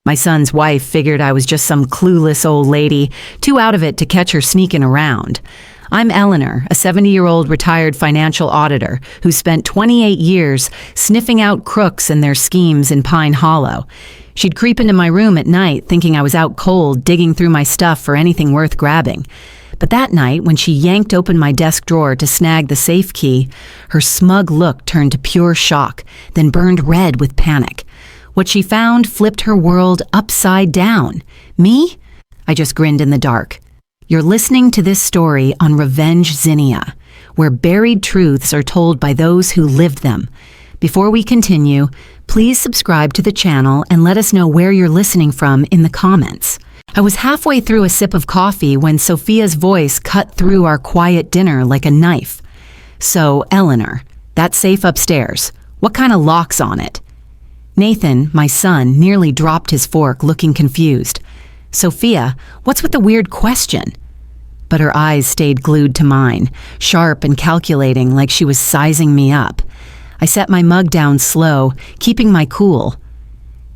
My son's wife figured I was just some clueless old lady, too out of it to catch her sneaking around. I'm Eleanor, a 70-year-old retired financial auditor who spent 28 years sniffing out crooks and their schemes in Pine Hollow. She'd creep into my room at night thinking I was out cold digging through my stuff for anything worth grabbing. But that night, when she yanked open my desk drawer to snag the safe key, her smug look turned to pure shock, then burned red with panic. What she found flipped her world upside down. Me? I just grinned in the dark. You're listening to this story on Renvenge Zinnia, where buried truths are told by those who lived them. Before we continue, please subscribe to the channel and let us know where you're listening from in the comments. I was halfway through a sip of coffee when Sophia's voice cut through our quiet dinner like a knife. So, Eleanor, that safe upstairs, what kind of lock's on it? Nathan, my son, nearly dropped his fork, looking confused. Sophia, what's with the weird question? But her eyes stayed glued to mine, sharp and calculating like she was sizing me up. I set my mug down slow, keeping my cool.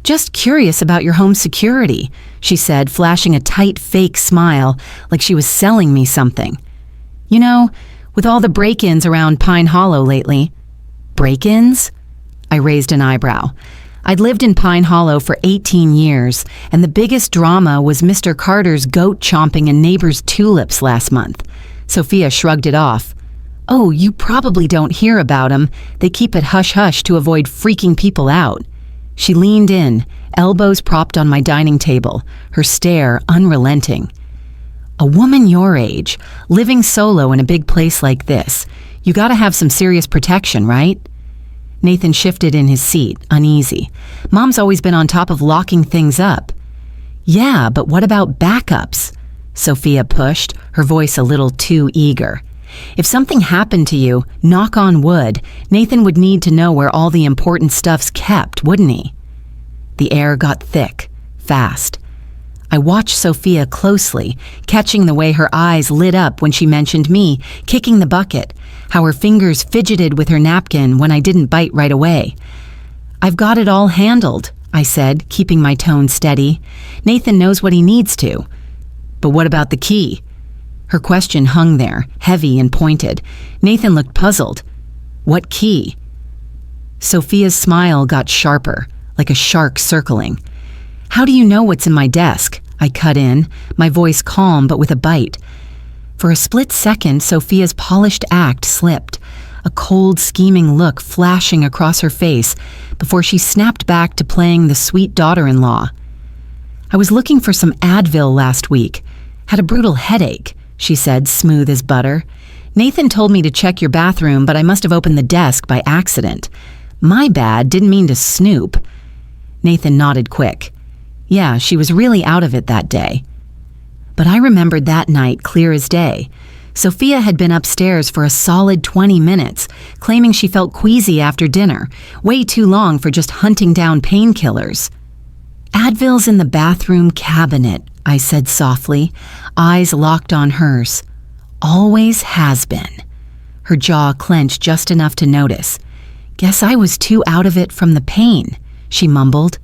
Just curious about your home security, she said, flashing a tight fake smile like she was selling me something. You know, with all the break-ins around Pine Hollow lately. Break-ins? I raised an eyebrow. I'd lived in Pine Hollow for 18 years, and the biggest drama was Mr. Carter's goat chomping a neighbor's tulips last month. Sophia shrugged it off. Oh, you probably don't hear about them. They keep it hush-hush to avoid freaking people out. She leaned in, elbows propped on my dining table, her stare unrelenting. A woman your age, living solo in a big place like this, you gotta have some serious protection, right? Nathan shifted in his seat, uneasy. Mom's always been on top of locking things up. Yeah, but what about backups? Sophia pushed, her voice a little too eager. If something happened to you, knock on wood, Nathan would need to know where all the important stuff's kept, wouldn't he? The air got thick, fast. I watched Sophia closely, catching the way her eyes lit up when she mentioned me, kicking the bucket, how her fingers fidgeted with her napkin when I didn't bite right away. I've got it all handled, I said, keeping my tone steady. Nathan knows what he needs to. But what about the key? Her question hung there, heavy and pointed. Nathan looked puzzled. What key? Sophia's smile got sharper, like a shark circling. How do you know what's in my desk? I cut in, my voice calm but with a bite. For a split second, Sophia's polished act slipped, a cold, scheming look flashing across her face before she snapped back to playing the sweet daughter-in-law. I was looking for some Advil last week. Had a brutal headache, she said, smooth as butter. Nathan told me to check your bathroom, but I must have opened the desk by accident. My bad, didn't mean to snoop. Nathan nodded quick. Yeah, she was really out of it that day. But I remembered that night clear as day. Sophia had been upstairs for a solid 20 minutes, claiming she felt queasy after dinner, way too long for just hunting down painkillers. Advil's in the bathroom cabinet, I said softly, eyes locked on hers. Always has been. Her jaw clenched just enough to notice. Guess I was too out of it from the pain, she mumbled.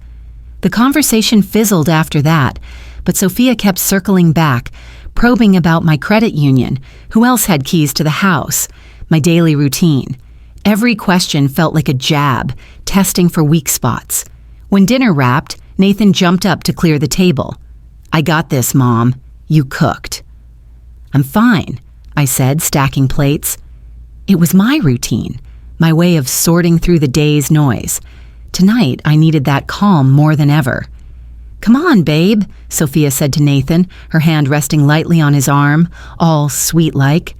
The conversation fizzled after that, but Sophia kept circling back, probing about my credit union, who else had keys to the house, my daily routine. Every question felt like a jab, testing for weak spots. When dinner wrapped, Nathan jumped up to clear the table. I got this, Mom. You cooked. I'm fine, I said, stacking plates. It was my routine, my way of sorting through the day's noise. Tonight, I needed that calm more than ever. Come on, babe, Sophia said to Nathan, her hand resting lightly on his arm, all sweet-like.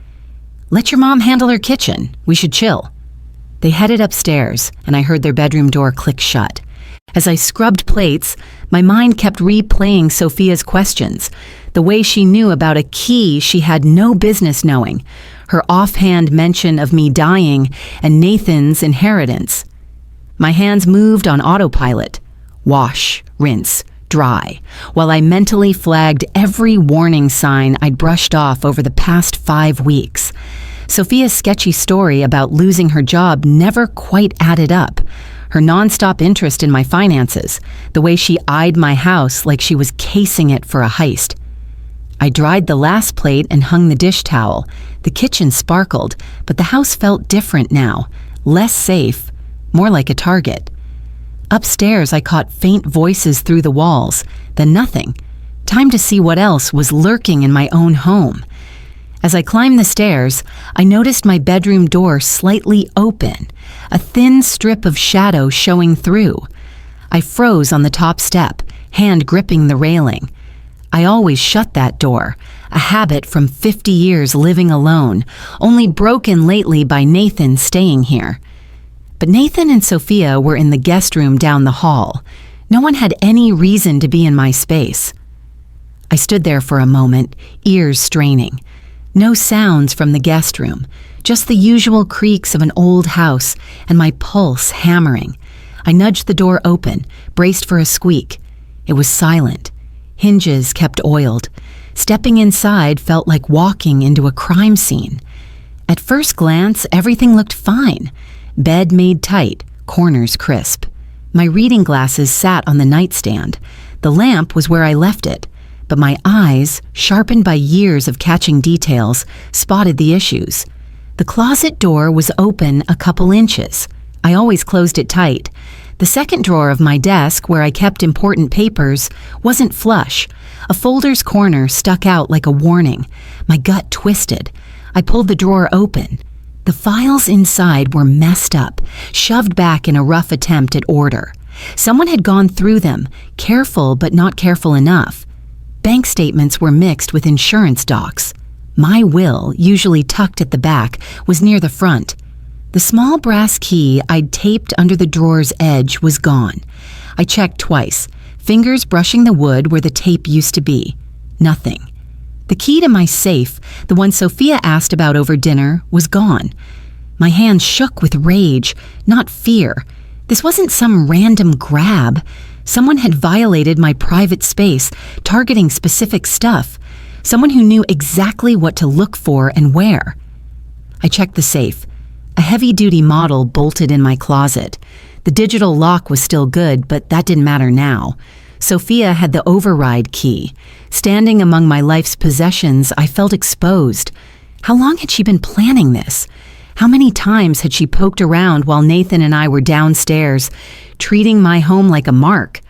Let your mom handle her kitchen. We should chill. They headed upstairs, and I heard their bedroom door click shut. As I scrubbed plates, my mind kept replaying Sophia's questions, the way she knew about a key she had no business knowing, her offhand mention of me dying, and Nathan's inheritance. My hands moved on autopilot. Wash, rinse, dry, while I mentally flagged every warning sign I'd brushed off over the past 5 weeks. Sophia's sketchy story about losing her job never quite added up. her nonstop interest in my finances, the way she eyed my house like she was casing it for a heist. I dried the last plate and hung the dish towel. The kitchen sparkled, but the house felt different now, less safe, more like a target. Upstairs, I caught faint voices through the walls, then nothing. Time to see what else was lurking in my own home. As I climbed the stairs, I noticed my bedroom door slightly open, a thin strip of shadow showing through. I froze on the top step, hand gripping the railing. I always shut that door, a habit from 50 years living alone, only broken lately by Nathan staying here. But Nathan and Sophia were in the guest room down the hall. No one had any reason to be in my space. I stood there for a moment, ears straining. No sounds from the guest room, just the usual creaks of an old house and my pulse hammering. I nudged the door open, braced for a squeak. It was silent. Hinges kept oiled. Stepping inside felt like walking into a crime scene. At first glance, everything looked fine. Bed made tight, corners crisp. My reading glasses sat on the nightstand. The lamp was where I left it, but my eyes, sharpened by years of catching details, spotted the issues. The closet door was open a couple inches. I always closed it tight. The second drawer of my desk, where I kept important papers, wasn't flush. A folder's corner stuck out like a warning. My gut twisted. I pulled the drawer open. The files inside were messed up, shoved back in a rough attempt at order. Someone had gone through them, careful but not careful enough. Bank statements were mixed with insurance docs. My will, usually tucked at the back, was near the front. The small brass key I'd taped under the drawer's edge was gone. I checked twice, fingers brushing the wood where the tape used to be. Nothing. The key to my safe, the one Sophia asked about over dinner, was gone. My hands shook with rage, not fear. This wasn't some random grab. Someone had violated my private space, targeting specific stuff. Someone who knew exactly what to look for and where. I checked the safe. A heavy-duty model bolted in my closet. The digital lock was still good, but that didn't matter now. Sophia had the override key. Standing among my life's possessions, I felt exposed. How long had she been planning this? How many times had she poked around while Nathan and I were downstairs, treating my home like a mark?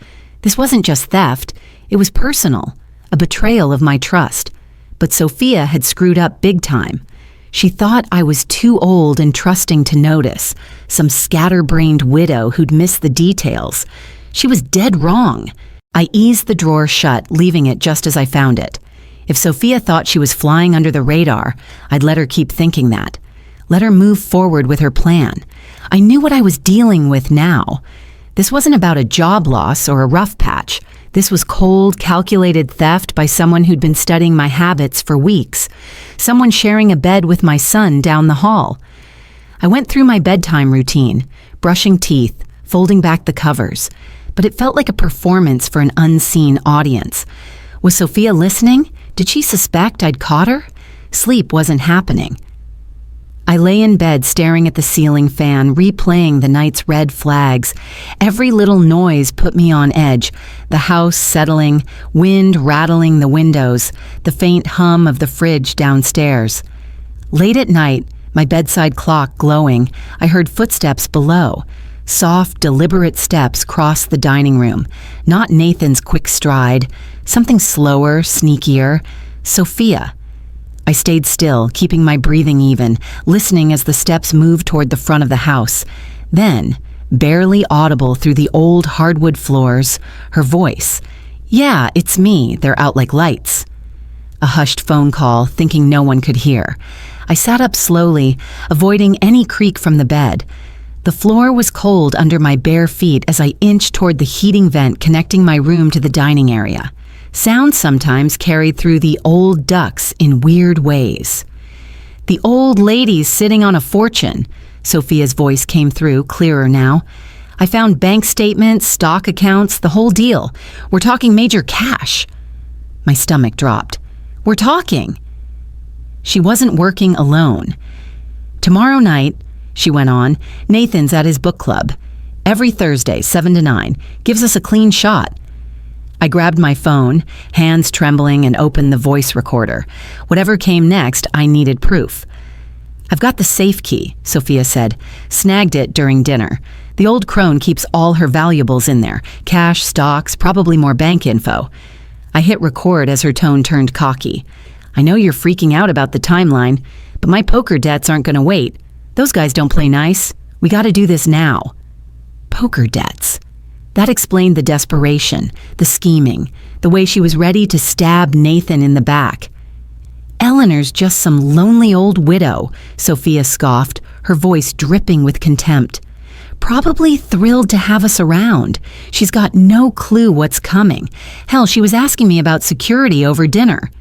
This wasn't just theft. It was personal, a betrayal of my trust. But Sophia had screwed up big time. She thought I was too old and trusting to notice, some scatterbrained widow who'd missed the details. She was dead wrong. I eased the drawer shut, leaving it just as I found it. If Sophia thought she was flying under the radar, I'd let her keep thinking that. Let her move forward with her plan. I knew what I was dealing with now. This wasn't about a job loss or a rough patch. This was cold, calculated theft by someone who'd been studying my habits for weeks. Someone sharing a bed with my son down the hall. I went through my bedtime routine, brushing teeth, folding back the covers. But it felt like a performance for an unseen audience. Was Sophia listening? Did she suspect I'd caught her? Sleep wasn't happening. I lay in bed staring at the ceiling fan, replaying the night's red flags. Every little noise put me on edge. The house settling, wind rattling the windows, the faint hum of the fridge downstairs. Late at night, my bedside clock glowing, I heard footsteps below. Soft, deliberate steps crossed the dining room. Not Nathan's quick stride. Something slower, sneakier. Sophia. I stayed still, keeping my breathing even, listening as the steps moved toward the front of the house. Then, barely audible through the old hardwood floors, her voice. "Yeah, it's me. They're out like lights." A hushed phone call, thinking no one could hear. I sat up slowly, avoiding any creak from the bed. The floor was cold under my bare feet as I inched toward the heating vent connecting my room to the dining area. Sound sometimes carried through the old ducts in weird ways. "The old lady's sitting on a fortune," Sophia's voice came through, clearer now. "I found bank statements, stock accounts, the whole deal. We're talking major cash." My stomach dropped. "We're talking." She wasn't working alone. "Tomorrow night," she went on, "Nathan's at his book club. Every Thursday, 7 to 9. Gives us a clean shot. I grabbed my phone, hands trembling, and opened the voice recorder. Whatever came next, I needed proof. I've got the safe key, Sophia said. Snagged it during dinner. The old crone keeps all her valuables in there. Cash, stocks, probably more bank info. I hit record as her tone turned cocky. I know you're freaking out about the timeline, but my poker debts aren't going to wait. Those guys don't play nice. We got to do this now. Poker debts. That explained the desperation, the scheming, the way she was ready to stab Nathan in the back. Eleanor's just some lonely old widow, Sophia scoffed, her voice dripping with contempt. Probably thrilled to have us around. She's got no clue what's coming. Hell, she was asking me about security over dinner.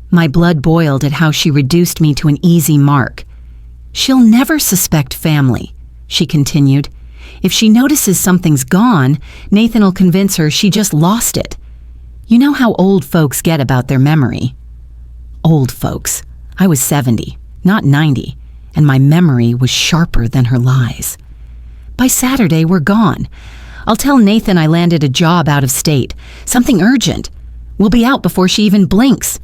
My blood boiled at how she reduced me to an easy mark. She'll never suspect family, she continued. If she notices something's gone, Nathan'll convince her she just lost it. You know how old folks get about their memory. Old folks. I was 70, not 90, and my memory was sharper than her lies. By Saturday, we're gone. I'll tell Nathan I landed a job out of state. Something urgent. We'll be out before she even blinks.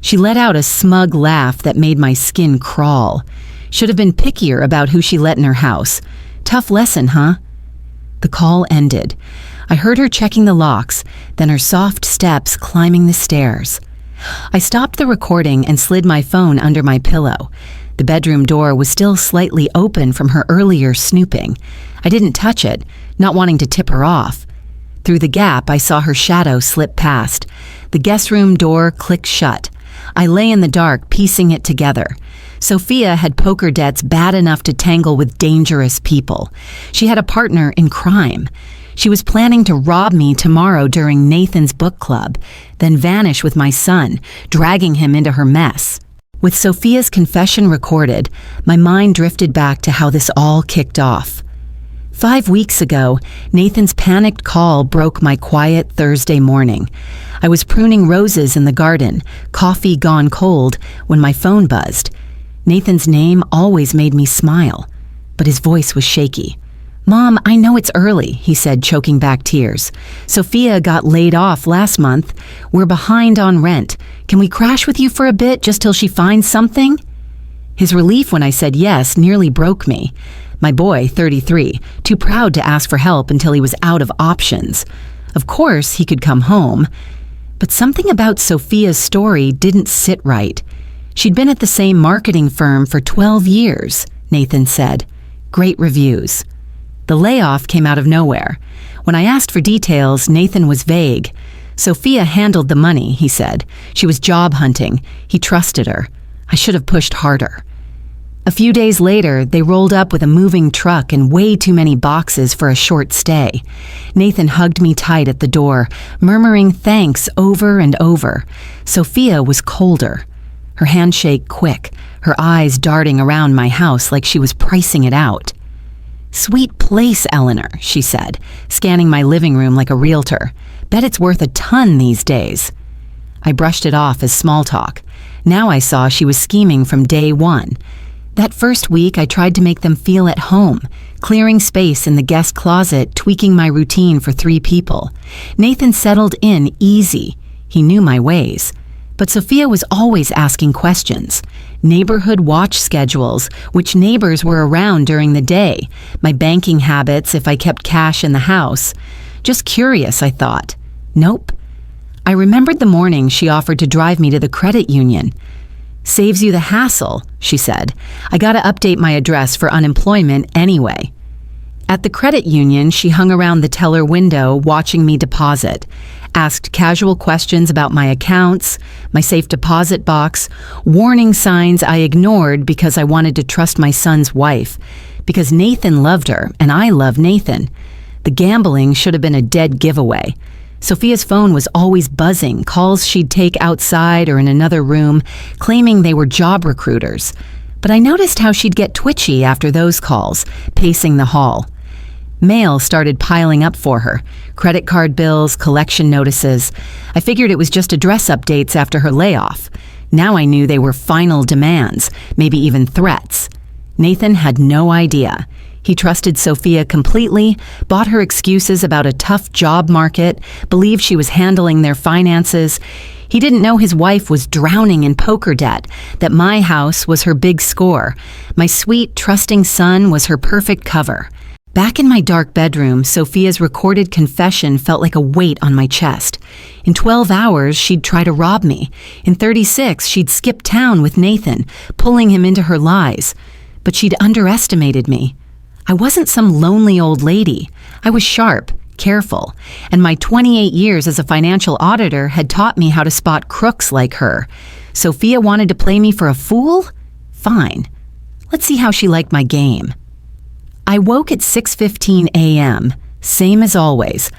She let out a smug laugh that made my skin crawl. Should have been pickier about who she let in her house. Tough lesson, huh? The call ended. I heard her checking the locks, then her soft steps climbing the stairs. I stopped the recording and slid my phone under my pillow. The bedroom door was still slightly open from her earlier snooping. I didn't touch it, not wanting to tip her off. Through the gap, I saw her shadow slip past. The guest room door clicked shut. I lay in the dark, piecing it together. Sophia had poker debts bad enough to tangle with dangerous people. She had a partner in crime. She was planning to rob me tomorrow during Nathan's book club, then vanish with my son, dragging him into her mess. With Sophia's confession recorded, my mind drifted back to how this all kicked off. 5 weeks ago, Nathan's panicked call broke my quiet Thursday morning. I was pruning roses in the garden, coffee gone cold, when my phone buzzed. Nathan's name always made me smile, but his voice was shaky. "Mom, I know it's early," he said, choking back tears. "Sophia got laid off last month. We're behind on rent. Can we crash with you for a bit just till she finds something?" His relief when I said yes nearly broke me. My boy, 33, too proud to ask for help until he was out of options. Of course, he could come home. But something about Sophia's story didn't sit right. She'd been at the same marketing firm for 12 years, Nathan said. Great reviews. The layoff came out of nowhere. When I asked for details, Nathan was vague. Sophia handled the money, he said. She was job hunting. He trusted her. I should have pushed harder. A few days later, they rolled up with a moving truck and way too many boxes for a short stay. Nathan hugged me tight at the door, murmuring thanks over and over. Sophia was colder. Her handshake quick, her eyes darting around my house like she was pricing it out. "Sweet place, Eleanor," she said, scanning my living room like a realtor. "Bet it's worth a ton these days." I brushed it off as small talk. Now I saw she was scheming from day one. That first week, I tried to make them feel at home, clearing space in the guest closet, tweaking my routine for 3 people. Nathan settled in easy. He knew my ways. But Sophia was always asking questions. Neighborhood watch schedules, which neighbors were around during the day, my banking habits if I kept cash in the house. Just curious, I thought. Nope. I remembered the morning she offered to drive me to the credit union. "Saves you the hassle," she said. "I gotta update my address for unemployment anyway." At the credit union, she hung around the teller window watching me deposit, asked casual questions about my accounts, my safe deposit box, warning signs I ignored because I wanted to trust my son's wife, because Nathan loved her and I love Nathan. The gambling should have been a dead giveaway. Sophia's phone was always buzzing, calls she'd take outside or in another room, claiming they were job recruiters. But I noticed how she'd get twitchy after those calls, pacing the hall. Mail started piling up for her. Credit card bills, collection notices. I figured it was just address updates after her layoff. Now I knew they were final demands, maybe even threats. Nathan had no idea. He trusted Sophia completely, bought her excuses about a tough job market, believed she was handling their finances. He didn't know his wife was drowning in poker debt, that my house was her big score. My sweet, trusting son was her perfect cover. Back in my dark bedroom, Sophia's recorded confession felt like a weight on my chest. In 12 hours, she'd try to rob me. In 36, she'd skip town with Nathan, pulling him into her lies. But she'd underestimated me. I wasn't some lonely old lady. I was sharp, careful, and my 28 years as a financial auditor had taught me how to spot crooks like her. Sophia wanted to play me for a fool? Fine. Let's see how she liked my game. I woke at 6:15 a.m., same as always.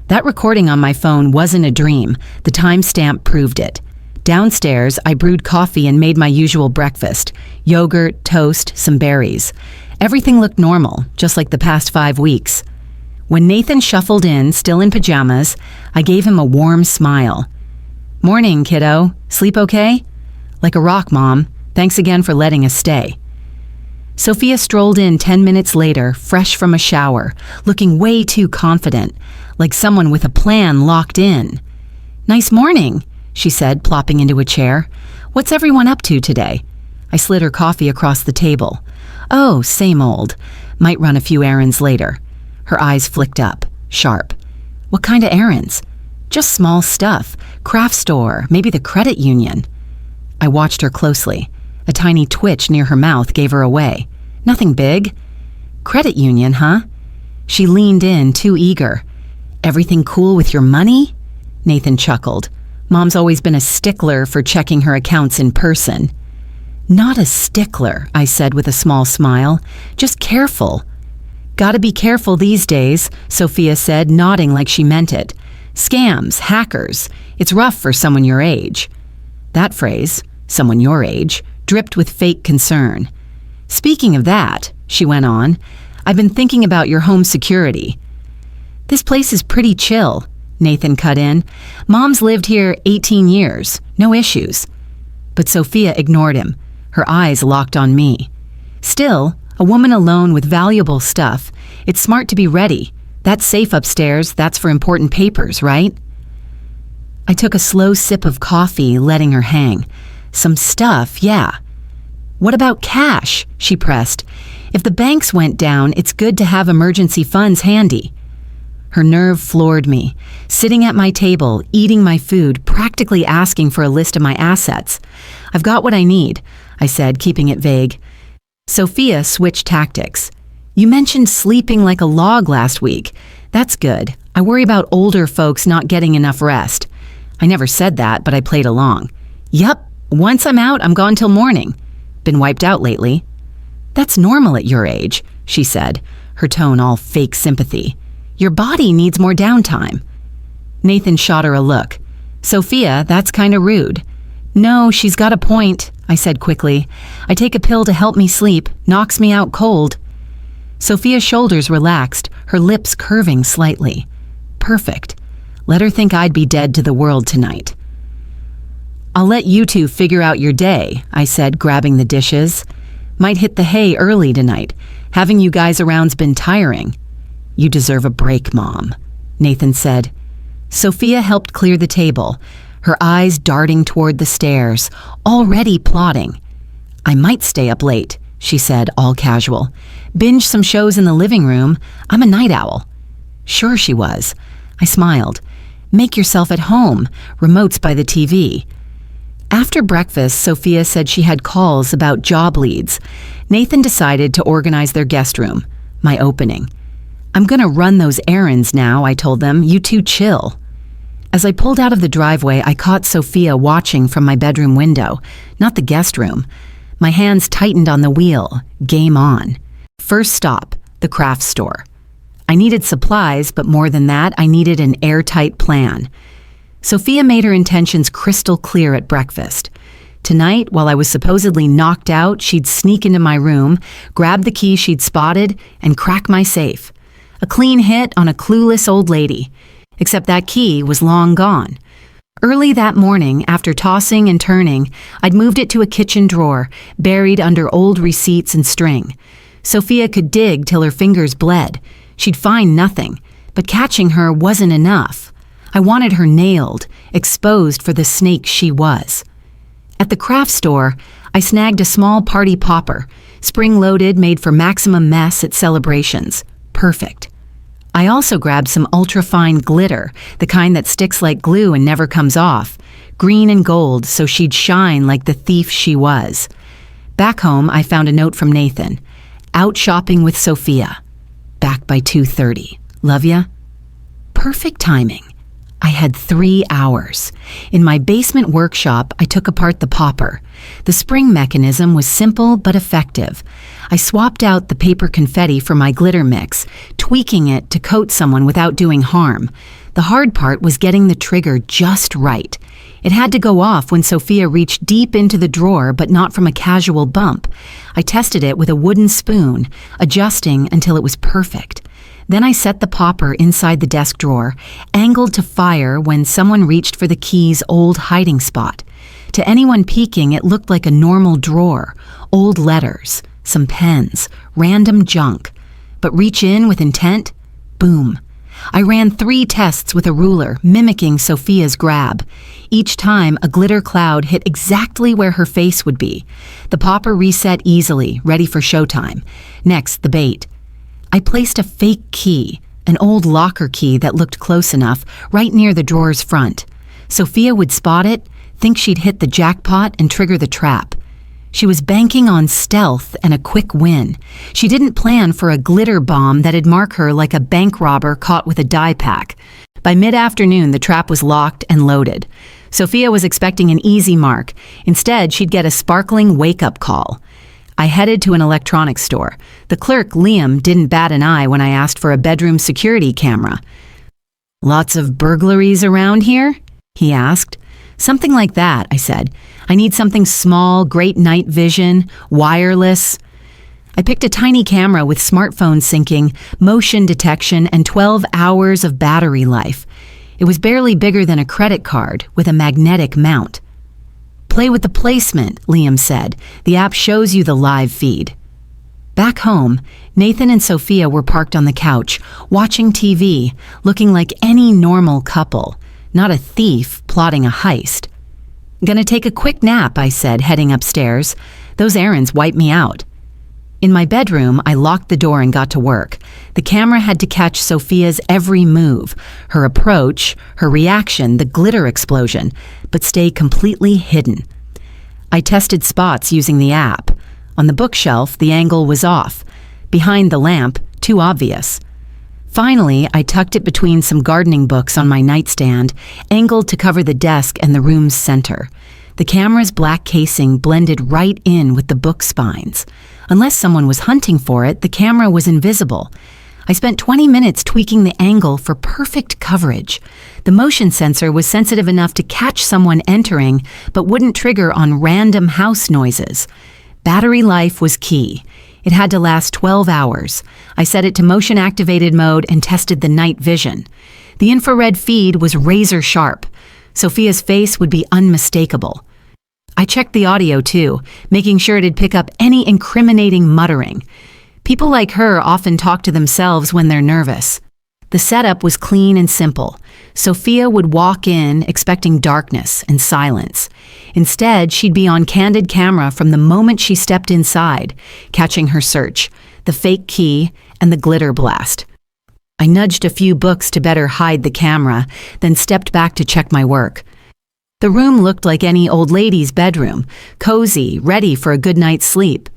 That recording on my phone wasn't a dream. The timestamp proved it. Downstairs, I brewed coffee and made my usual breakfast: yogurt, toast, some berries. Everything looked normal, just like the past 5 weeks. When Nathan shuffled in, still in pajamas, I gave him a warm smile. "Morning, kiddo. Sleep okay?" "Like a rock, Mom. Thanks again for letting us stay." Sophia strolled in 10 minutes later, fresh from a shower, looking way too confident, like someone with a plan locked in. "Nice morning," she said, plopping into a chair. "What's everyone up to today?" I slid her coffee across the table. "Oh, same old. Might run a few errands later." Her eyes flicked up, sharp. "What kind of errands?" "Just small stuff. Craft store, maybe the credit union." I watched her closely. A tiny twitch near her mouth gave her away. "Nothing big." "Credit union, huh?" She leaned in, too eager. "Everything cool with your money?" Nathan chuckled. "Mom's always been a stickler for checking her accounts in person." "Not a stickler," I said with a small smile. "Just careful." "Gotta be careful these days," Sophia said, nodding like she meant it. "Scams, hackers. It's rough for someone your age." That phrase, "someone your age," dripped with fake concern. "Speaking of that," she went on, "I've been thinking about your home security." "This place is pretty chill," Nathan cut in. "Mom's lived here 18 years. No issues." But Sophia ignored him. Her eyes locked on me. "Still, a woman alone with valuable stuff. It's smart to be ready. That safe upstairs, that's for important papers, right?" I took a slow sip of coffee, letting her hang. "Some stuff, yeah." "What about cash?" she pressed. "If the banks went down, it's good to have emergency funds handy." Her nerve floored me. Sitting at my table, eating my food, practically asking for a list of my assets. "I've got what I need," I said, keeping it vague. Sophia switched tactics. "You mentioned sleeping like a log last week. That's good. I worry about older folks not getting enough rest." I never said that, but I played along. "Yup. Once I'm out, I'm gone till morning. Been wiped out lately." "That's normal at your age," she said, her tone all fake sympathy. "Your body needs more downtime." Nathan shot her a look. "Sophia, that's kinda rude." "No, she's got a point," I said quickly. "I take a pill to help me sleep, knocks me out cold." Sophia's shoulders relaxed, her lips curving slightly. Perfect. Let her think I'd be dead to the world tonight. "I'll let you two figure out your day," I said, grabbing the dishes. "Might hit the hay early tonight. Having you guys around's been tiring." "You deserve a break, Mom," Nathan said. Sophia helped clear the table, her eyes darting toward the stairs, already plotting. "I might stay up late," she said, all casual. "Binge some shows in the living room. I'm a night owl." Sure she was. I smiled. "Make yourself at home. Remote's by the TV." After breakfast, Sophia said she had calls about job leads. Nathan decided to organize their guest room, my opening. "I'm gonna run those errands now," I told them. "You two chill." As I pulled out of the driveway, I caught Sophia watching from my bedroom window, not the guest room. My hands tightened on the wheel. Game on. First stop, the craft store. I needed supplies, but more than that, I needed an airtight plan. Sophia made her intentions crystal clear at breakfast. Tonight, while I was supposedly knocked out, she'd sneak into my room, grab the key she'd spotted, and crack my safe. A clean hit on a clueless old lady. Except that key was long gone. Early that morning, after tossing and turning, I'd moved it to a kitchen drawer, buried under old receipts and string. Sophia could dig till her fingers bled. She'd find nothing, but catching her wasn't enough. I wanted her nailed, exposed for the snake she was. At the craft store, I snagged a small party popper, spring-loaded, made for maximum mess at celebrations. Perfect. I also grabbed some ultra-fine glitter, the kind that sticks like glue and never comes off, green and gold so she'd shine like the thief she was. Back home, I found a note from Nathan. Out shopping with Sophia. Back by 2:30. Love ya? Perfect timing. I had 3 hours. In my basement workshop, I took apart the popper. The spring mechanism was simple but effective. I swapped out the paper confetti for my glitter mix, tweaking it to coat someone without doing harm. The hard part was getting the trigger just right. It had to go off when Sophia reached deep into the drawer, but not from a casual bump. I tested it with a wooden spoon, adjusting until it was perfect. Then I set the popper inside the desk drawer, angled to fire when someone reached for the key's old hiding spot. To anyone peeking, it looked like a normal drawer. Old letters, some pens, random junk. But reach in with intent? Boom. I ran 3 tests with a ruler, mimicking Sophia's grab. Each time, a glitter cloud hit exactly where her face would be. The popper reset easily, ready for showtime. Next, the bait. I placed a fake key, an old locker key that looked close enough, right near the drawer's front. Sophia would spot it, think she'd hit the jackpot, and trigger the trap. She was banking on stealth and a quick win. She didn't plan for a glitter bomb that'd mark her like a bank robber caught with a die pack. By mid-afternoon, the trap was locked and loaded. Sophia was expecting an easy mark. Instead, she'd get a sparkling wake-up call. I headed to an electronics store. The clerk, Liam, didn't bat an eye when I asked for a bedroom security camera. "Lots of burglaries around here?" he asked. "Something like that," I said. "I need something small, great night vision, wireless." I picked a tiny camera with smartphone syncing, motion detection, and 12 hours of battery life. It was barely bigger than a credit card, with a magnetic mount. "Play with the placement," Liam said. "The app shows you the live feed." Back home, Nathan and Sophia were parked on the couch, watching TV, looking like any normal couple, not a thief plotting a heist. "Gonna take a quick nap," I said, heading upstairs. "Those errands wipe me out." In my bedroom, I locked the door and got to work. The camera had to catch Sophia's every move, her approach, her reaction, the glitter explosion, but stay completely hidden. I tested spots using the app. On the bookshelf, the angle was off. Behind the lamp, too obvious. Finally, I tucked it between some gardening books on my nightstand, angled to cover the desk and the room's center. The camera's black casing blended right in with the book spines. Unless someone was hunting for it, the camera was invisible. I spent 20 minutes tweaking the angle for perfect coverage. The motion sensor was sensitive enough to catch someone entering, but wouldn't trigger on random house noises. Battery life was key. It had to last 12 hours. I set it to motion-activated mode and tested the night vision. The infrared feed was razor sharp. Sophia's face would be unmistakable. I checked the audio too, making sure it'd pick up any incriminating muttering. People like her often talk to themselves when they're nervous. The setup was clean and simple. Sophia would walk in expecting darkness and silence. Instead, she'd be on candid camera from the moment she stepped inside, catching her search, the fake key, and the glitter blast. I nudged a few books to better hide the camera, then stepped back to check my work. The room looked like any old lady's bedroom, cozy, ready for a good night's sleep.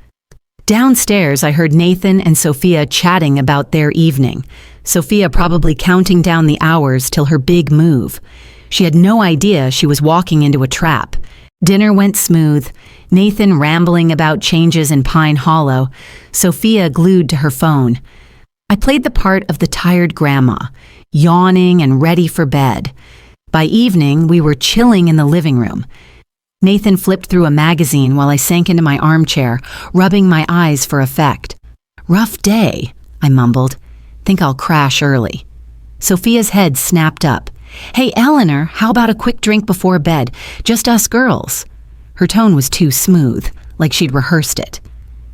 Downstairs, I heard Nathan and Sophia chatting about their evening. Sophia probably counting down the hours till her big move. She had no idea she was walking into a trap. Dinner went smooth, Nathan rambling about changes in Pine Hollow, Sophia glued to her phone. I played the part of the tired grandma, yawning and ready for bed. By evening, we were chilling in the living room. Nathan flipped through a magazine while I sank into my armchair, rubbing my eyes for effect. "Rough day," I mumbled. "Think I'll crash early." Sophia's head snapped up. "Hey, Eleanor, how about a quick drink before bed? Just us girls." Her tone was too smooth, like she'd rehearsed it.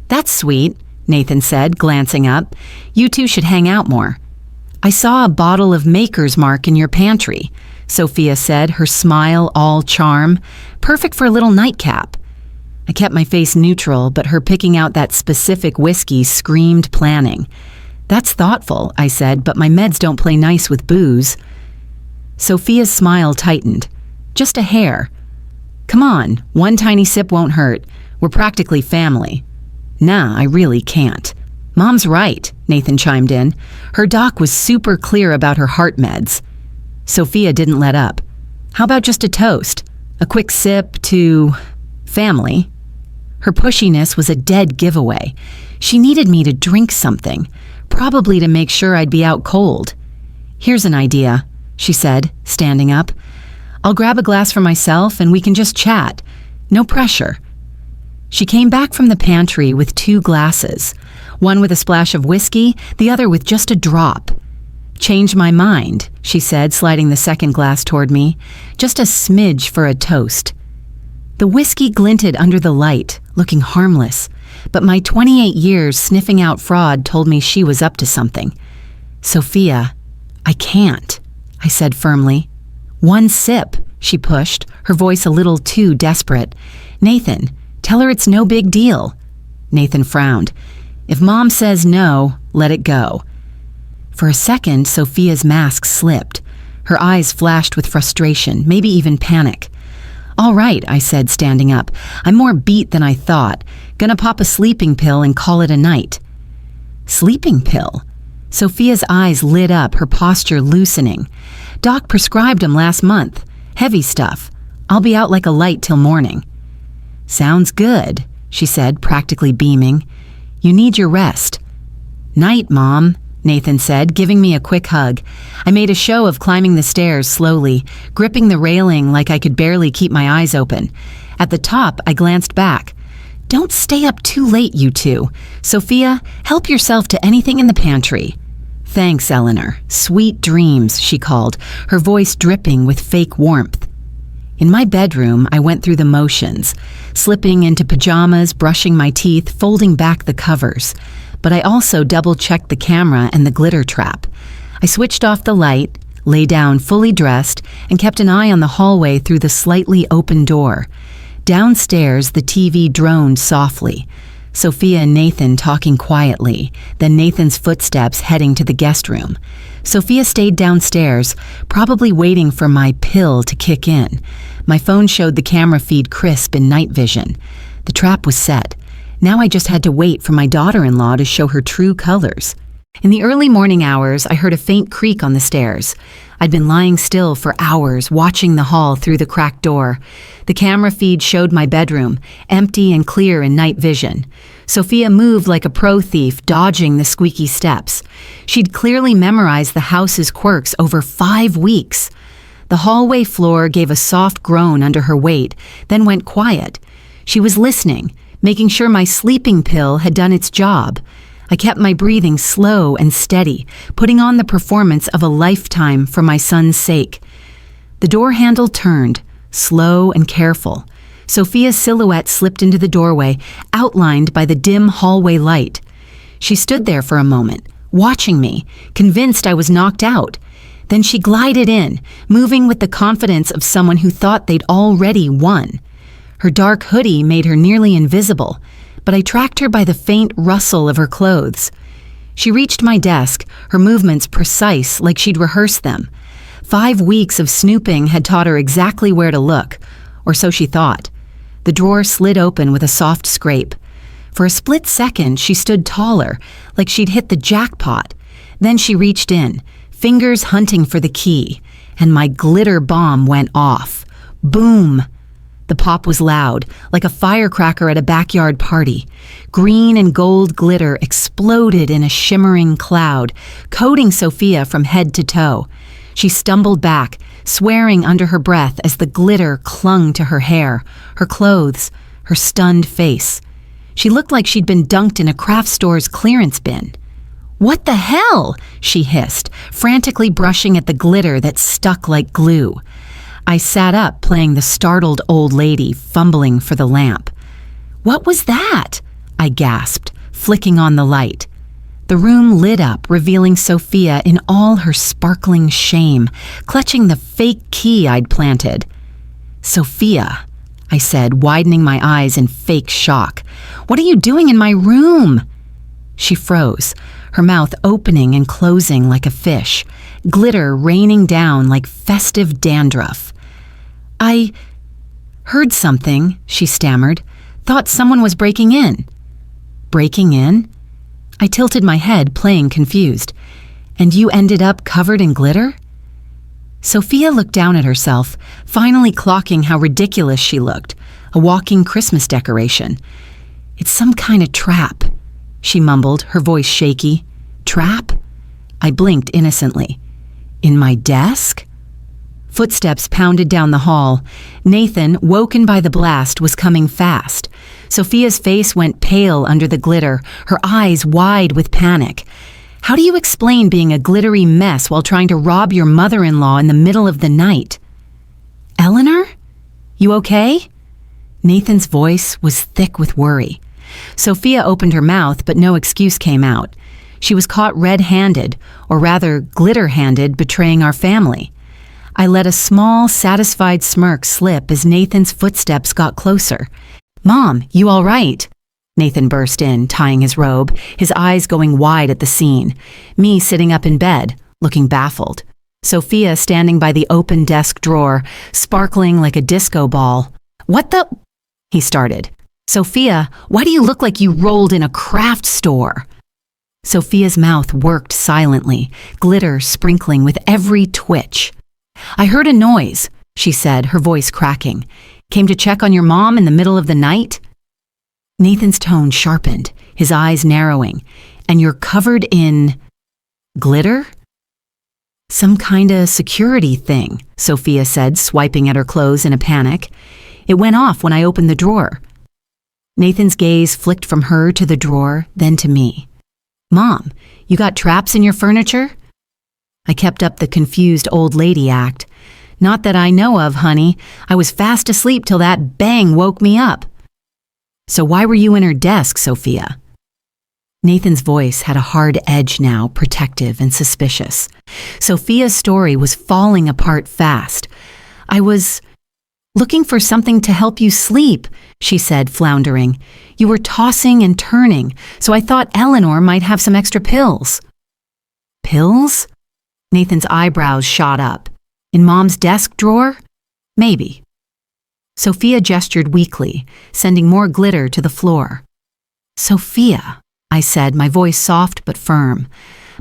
"That's sweet. Nathan said, glancing up. "You two should hang out more." "I saw a bottle of Maker's Mark in your pantry," Sophia said, her smile all charm. "Perfect for a little nightcap." I kept my face neutral, but her picking out that specific whiskey screamed planning. "That's thoughtful," I said, "but my meds don't play nice with booze." Sophia's smile tightened. "Just a hair." "Come on, one tiny sip won't hurt. We're practically family." "Nah, I really can't." "Mom's right," Nathan chimed in. Her doc was super clear about her heart meds. Sophia didn't let up. "How about just a toast? A quick sip to family?" Her pushiness was a dead giveaway. She needed me to drink something, probably to make sure I'd be out cold. "Here's an idea," she said, standing up. "I'll grab a glass for myself and we can just chat. No pressure." She came back from the pantry with 2 glasses, one with a splash of whiskey, the other with just a drop. "Changed my mind," she said, sliding the second glass toward me. "Just a smidge for a toast." The whiskey glinted under the light, looking harmless, but my 28 years sniffing out fraud told me she was up to something. "Sophia, I can't," I said firmly. "One sip," she pushed, her voice a little too desperate. "Nathan, tell her it's no big deal." Nathan frowned. "If Mom says no, let it go." For a second, Sophia's mask slipped. Her eyes flashed with frustration, maybe even panic. "All right," I said, standing up. "I'm more beat than I thought. Gonna pop a sleeping pill and call it a night." "Sleeping pill?" Sophia's eyes lit up, her posture loosening. "Doc prescribed 'em last month. Heavy stuff. I'll be out like a light till morning." "Sounds good," she said, practically beaming. "You need your rest." "Night, Mom," Nathan said, giving me a quick hug. I made a show of climbing the stairs slowly, gripping the railing like I could barely keep my eyes open. At the top, I glanced back. "Don't stay up too late, you two. Sophia, help yourself to anything in the pantry." "Thanks, Eleanor. Sweet dreams," she called, her voice dripping with fake warmth. In my bedroom, I went through the motions, slipping into pajamas, brushing my teeth, folding back the covers. But I also double-checked the camera and the glitter trap. I switched off the light, lay down fully dressed, and kept an eye on the hallway through the slightly open door. Downstairs, the TV droned softly. Sophia and Nathan talking quietly, then Nathan's footsteps heading to the guest room. Sophia stayed downstairs, probably waiting for my pill to kick in. My phone showed the camera feed crisp in night vision. The trap was set. Now I just had to wait for my daughter-in-law to show her true colors. In the early morning hours, I heard a faint creak on the stairs. I'd been lying still for hours, watching the hall through the cracked door. The camera feed showed my bedroom, empty and clear in night vision. Sophia moved like a pro thief, dodging the squeaky steps. She'd clearly memorized the house's quirks over 5 weeks. The hallway floor gave a soft groan under her weight, then went quiet. She was listening, making sure my sleeping pill had done its job. I kept my breathing slow and steady, putting on the performance of a lifetime for my son's sake. The door handle turned, slow and careful. Sophia's silhouette slipped into the doorway, outlined by the dim hallway light. She stood there for a moment, watching me, convinced I was knocked out. Then she glided in, moving with the confidence of someone who thought they'd already won. Her dark hoodie made her nearly invisible, but I tracked her by the faint rustle of her clothes. She reached my desk, her movements precise like she'd rehearsed them. 5 weeks of snooping had taught her exactly where to look, or so she thought. The drawer slid open with a soft scrape. For a split second, she stood taller, like she'd hit the jackpot. Then she reached in, fingers hunting for the key, and my glitter bomb went off. Boom! The pop was loud, like a firecracker at a backyard party. Green and gold glitter exploded in a shimmering cloud, coating Sophia from head to toe. She stumbled back, swearing under her breath as the glitter clung to her hair, her clothes, her stunned face. She looked like she'd been dunked in a craft store's clearance bin. "What the hell?" she hissed, frantically brushing at the glitter that stuck like glue. I sat up, playing the startled old lady, fumbling for the lamp. "What was that?" I gasped, flicking on the light. The room lit up, revealing Sophia in all her sparkling shame, clutching the fake key I'd planted. "Sophia," I said, widening my eyes in fake shock. "What are you doing in my room?" She froze, her mouth opening and closing like a fish, glitter raining down like festive dandruff. "I heard something," she stammered. "Thought someone was breaking in." "Breaking in?" I tilted my head, playing confused. "And you ended up covered in glitter?" Sophia looked down at herself, finally clocking how ridiculous she looked, a walking Christmas decoration. "It's some kind of trap," she mumbled, her voice shaky. "Trap?" I blinked innocently. "In my desk?" Footsteps pounded down the hall. Nathan, woken by the blast, was coming fast. Sophia's face went pale under the glitter, her eyes wide with panic. How do you explain being a glittery mess while trying to rob your mother-in-law in the middle of the night? "Eleanor? You okay?" Nathan's voice was thick with worry. Sophia opened her mouth, but no excuse came out. She was caught red-handed, or rather glitter-handed, betraying our family. I let a small, satisfied smirk slip as Nathan's footsteps got closer. "Mom, you all right?" Nathan burst in, tying his robe, his eyes going wide at the scene. Me sitting up in bed, looking baffled. Sophia standing by the open desk drawer, sparkling like a disco ball. "What the—" he started. "Sophia, why do you look like you rolled in a craft store?" Sophia's mouth worked silently, glitter sprinkling with every twitch. "I heard a noise," she said, her voice cracking. "Came to check on your mom in the middle of the night?" Nathan's tone sharpened, his eyes narrowing. "And you're covered in glitter?" "Some kinda security thing," Sophia said, swiping at her clothes in a panic. "It went off when I opened the drawer." Nathan's gaze flicked from her to the drawer, then to me. "Mom, you got traps in your furniture?" I kept up the confused old lady act. "Not that I know of, honey. I was fast asleep till that bang woke me up." "So why were you in her desk, Sophia?" Nathan's voice had a hard edge now, protective and suspicious. Sophia's story was falling apart fast. "I was looking for something to help you sleep," she said, floundering. "You were tossing and turning, so I thought Eleanor might have some extra pills." "Pills?" Nathan's eyebrows shot up. "In Mom's desk drawer? Maybe." Sophia gestured weakly, sending more glitter to the floor. "Sophia," I said, my voice soft but firm.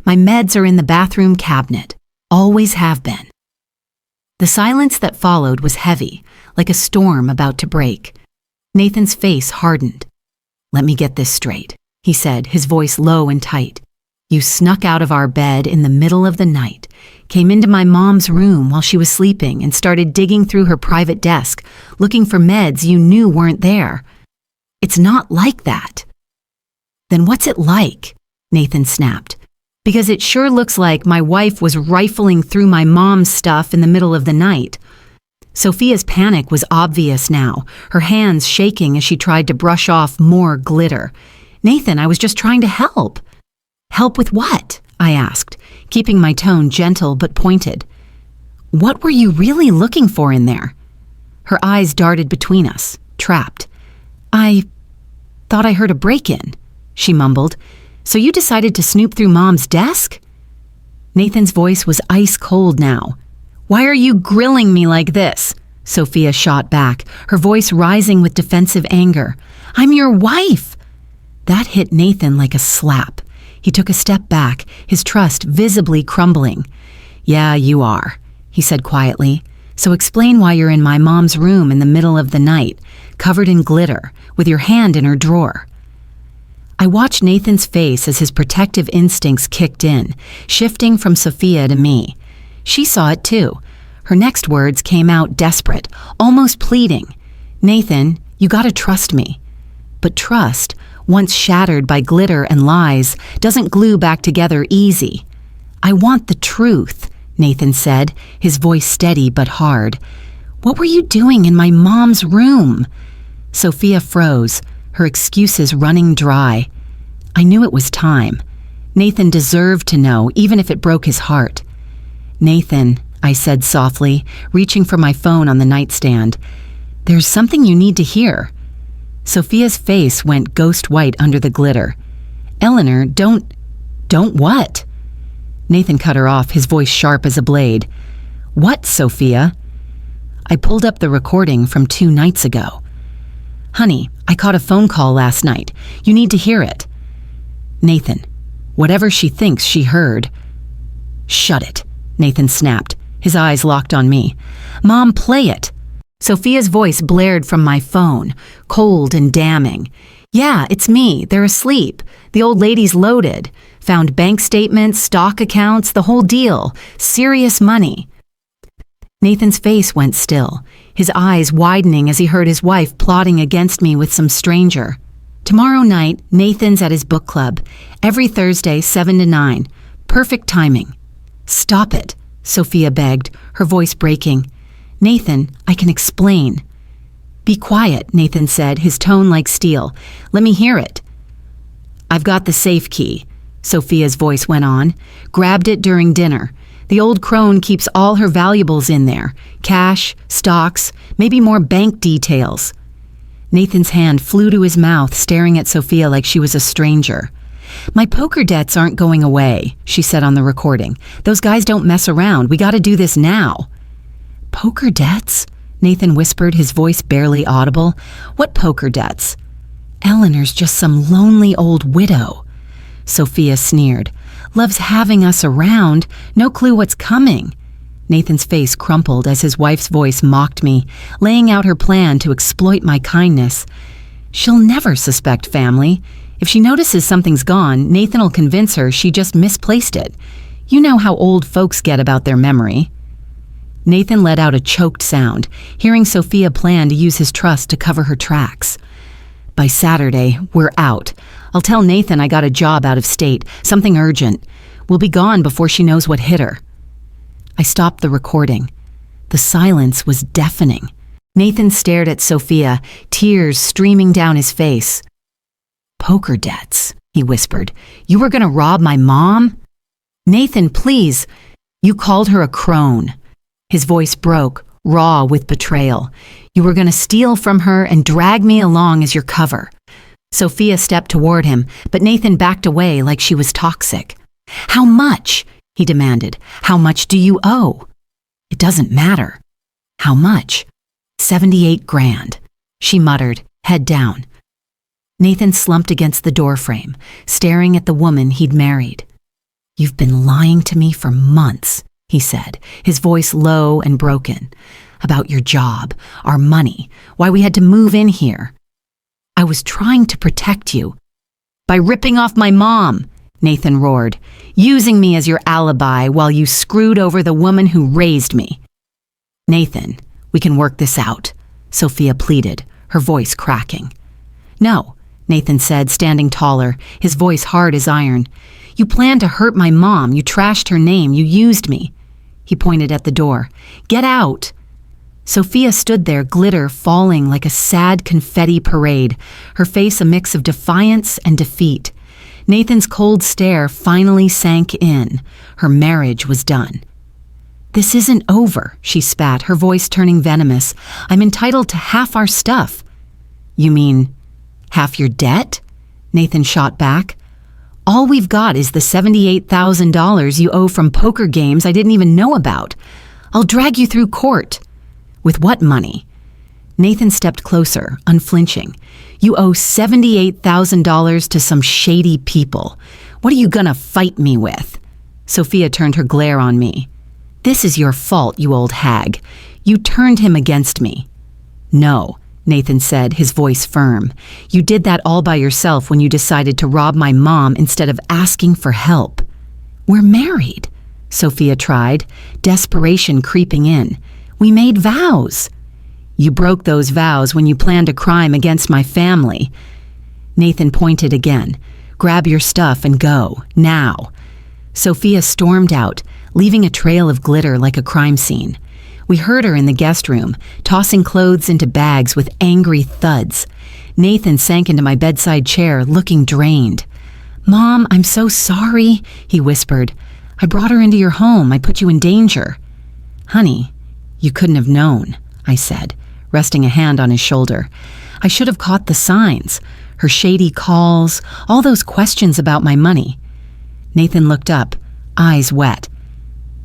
"My meds are in the bathroom cabinet. Always have been." The silence that followed was heavy, like a storm about to break. Nathan's face hardened. "Let me get this straight," he said, his voice low and tight. "You snuck out of our bed in the middle of the night, came into my mom's room while she was sleeping and started digging through her private desk, looking for meds you knew weren't there. It's not like that." "Then what's it like?" Nathan snapped. "Because it sure looks like my wife was rifling through my mom's stuff in the middle of the night." Sophia's panic was obvious now, her hands shaking as she tried to brush off more glitter. "Nathan, I was just trying to help." "Help with what?" I asked, keeping my tone gentle but pointed. "What were you really looking for in there?" Her eyes darted between us, trapped. "I thought I heard a break-in," she mumbled. "So you decided to snoop through Mom's desk?" Nathan's voice was ice cold now. "Why are you grilling me like this?" Sophia shot back, her voice rising with defensive anger. "I'm your wife!" That hit Nathan like a slap. He took a step back, his trust visibly crumbling. "Yeah, you are," he said quietly. "So explain why you're in my mom's room in the middle of the night, covered in glitter, with your hand in her drawer." I watched Nathan's face as his protective instincts kicked in, shifting from Sophia to me. She saw it too. Her next words came out desperate, almost pleading. "Nathan, you gotta trust me." But trust, once shattered by glitter and lies, doesn't glue back together easy. "I want the truth," Nathan said, his voice steady but hard. "What were you doing in my mom's room?" Sophia froze, her excuses running dry. I knew it was time. Nathan deserved to know, even if it broke his heart. "Nathan," I said softly, reaching for my phone on the nightstand, "there's something you need to hear." Sophia's face went ghost white under the glitter. "Eleanor, don't what?" Nathan cut her off, his voice sharp as a blade. "What, Sophia?" I pulled up the recording from 2 nights ago. "Honey, I caught a phone call last night. You need to hear it." "Nathan, whatever she thinks she heard." "Shut it," Nathan snapped, his eyes locked on me. "Mom, play it." Sophia's voice blared from my phone, cold and damning. "Yeah, it's me. They're asleep. The old lady's loaded. Found bank statements, stock accounts, the whole deal. Serious money." Nathan's face went still, his eyes widening as he heard his wife plotting against me with some stranger. "Tomorrow night, Nathan's at his book club. Every Thursday, 7 to 9. Perfect timing." "Stop it," Sophia begged, her voice breaking. "Nathan, I can explain." "Be quiet," Nathan said, his tone like steel. "Let me hear it." "I've got the safe key," Sophia's voice went on. "Grabbed it during dinner. The old crone keeps all her valuables in there. Cash, stocks, maybe more bank details." Nathan's hand flew to his mouth, staring at Sophia like she was a stranger. "My poker debts aren't going away," she said on the recording. "Those guys don't mess around. We gotta do this now." "Poker debts?" Nathan whispered, his voice barely audible. "What poker debts?" "Eleanor's just some lonely old widow." Sophia sneered. "Loves having us around. No clue what's coming." Nathan's face crumpled as his wife's voice mocked me, laying out her plan to exploit my kindness. "She'll never suspect family. If she notices something's gone, Nathan'll convince her she just misplaced it. You know how old folks get about their memory." Nathan let out a choked sound, hearing Sophia plan to use his trust to cover her tracks. "By Saturday, we're out. I'll tell Nathan I got a job out of state, something urgent. We'll be gone before she knows what hit her." I stopped the recording. The silence was deafening. Nathan stared at Sophia, tears streaming down his face. "Poker debts," he whispered. "You were gonna rob my mom?" "Nathan, please." "You called her a crone." His voice broke, raw with betrayal. "You were gonna steal from her and drag me along as your cover." Sophia stepped toward him, but Nathan backed away like she was toxic. "How much?" he demanded. "How much do you owe?" "It doesn't matter." "How much?" 78 grand, she muttered, head down. Nathan slumped against the doorframe, staring at the woman he'd married. "You've been lying to me for months," he said, his voice low and broken. "About your job, our money, why we had to move in here." "I was trying to protect you." "By ripping off my mom," Nathan roared, "using me as your alibi while you screwed over the woman who raised me." "Nathan, we can work this out," Sophia pleaded, her voice cracking. "No," Nathan said, standing taller, his voice hard as iron. "You planned to hurt my mom. You trashed her name. You used me." He pointed at the door. "Get out." Sophia stood there, glitter falling like a sad confetti parade, her face a mix of defiance and defeat. Nathan's cold stare finally sank in. Her marriage was done. "This isn't over," she spat, her voice turning venomous. "I'm entitled to half our stuff." "You mean half your debt?" Nathan shot back. "All we've got is the $78,000 you owe from poker games I didn't even know about. I'll drag you through court." "With what money?" Nathan stepped closer, unflinching. "You owe $78,000 to some shady people. What are you gonna fight me with?" Sophia turned her glare on me. "This is your fault, you old hag. You turned him against me." "No," Nathan said, his voice firm. "You did that all by yourself when you decided to rob my mom instead of asking for help." "We're married," Sophia tried, desperation creeping in. "We made vows." "You broke those vows when you planned a crime against my family." Nathan pointed again. "Grab your stuff and go, now." Sophia stormed out, leaving a trail of glitter like a crime scene. We heard her in the guest room, tossing clothes into bags with angry thuds. Nathan sank into my bedside chair, looking drained. "Mom, I'm so sorry," he whispered. "I brought her into your home. I put you in danger." "Honey, you couldn't have known," I said, resting a hand on his shoulder. "I should have caught the signs. Her shady calls, all those questions about my money." Nathan looked up, eyes wet.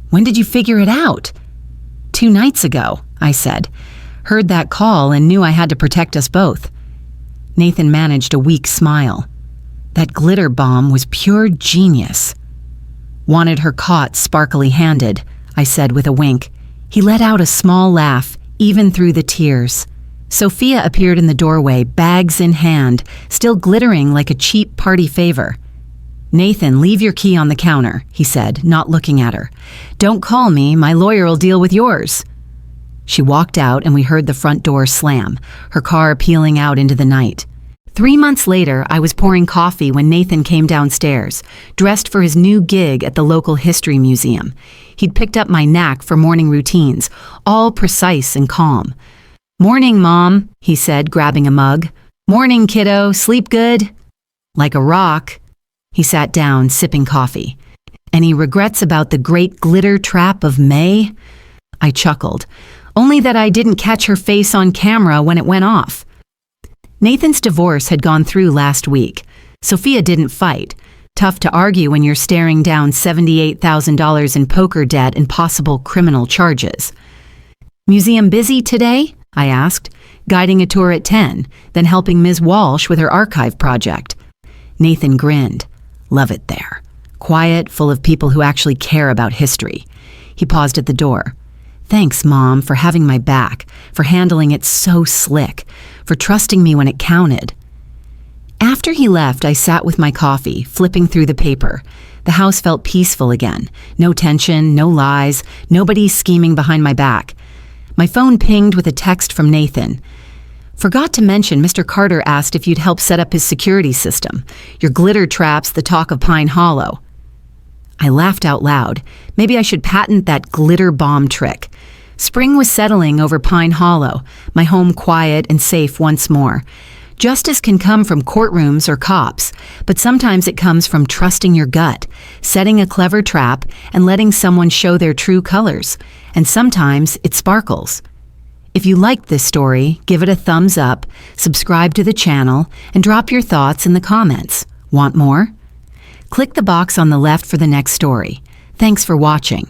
"When did you figure it out?" "2 nights ago," I said. "Heard that call and knew I had to protect us both." Nathan managed a weak smile. "That glitter bomb was pure genius." "Wanted her caught sparkly-handed," I said with a wink. He let out a small laugh, even through the tears. Sophia appeared in the doorway, bags in hand, still glittering like a cheap party favor. "Nathan, leave your key on the counter," he said, not looking at her. "Don't call me, my lawyer will deal with yours." She walked out and we heard the front door slam, her car peeling out into the night. 3 months later, I was pouring coffee when Nathan came downstairs, dressed for his new gig at the local history museum. He'd picked up my knack for morning routines, all precise and calm. "Morning, Mom," he said, grabbing a mug. "Morning, kiddo. Sleep good?" "Like a rock." He sat down, sipping coffee. "Any regrets about the great glitter trap of May?" I chuckled. "Only that I didn't catch her face on camera when it went off." Nathan's divorce had gone through last week. Sophia didn't fight. Tough to argue when you're staring down $78,000 in poker debt and possible criminal charges. "Museum busy today?" I asked, guiding a tour at 10, then helping Ms. Walsh with her archive project. Nathan grinned. "Love it there. Quiet, full of people who actually care about history." He paused at the door. "Thanks, Mom, for having my back, for handling it so slick, for trusting me when it counted." After he left, I sat with my coffee, flipping through the paper. The house felt peaceful again. No tension, no lies, nobody scheming behind my back. My phone pinged with a text from Nathan. "Forgot to mention, Mr. Carter asked if you'd help set up his security system. Your glitter trap's the talk of Pine Hollow." I laughed out loud. Maybe I should patent that glitter bomb trick. Spring was settling over Pine Hollow, my home quiet and safe once more. Justice can come from courtrooms or cops, but sometimes it comes from trusting your gut, setting a clever trap, and letting someone show their true colors. And sometimes it sparkles. If you liked this story, give it a thumbs up, subscribe to the channel, and drop your thoughts in the comments. Want more? Click the box on the left for the next story. Thanks for watching.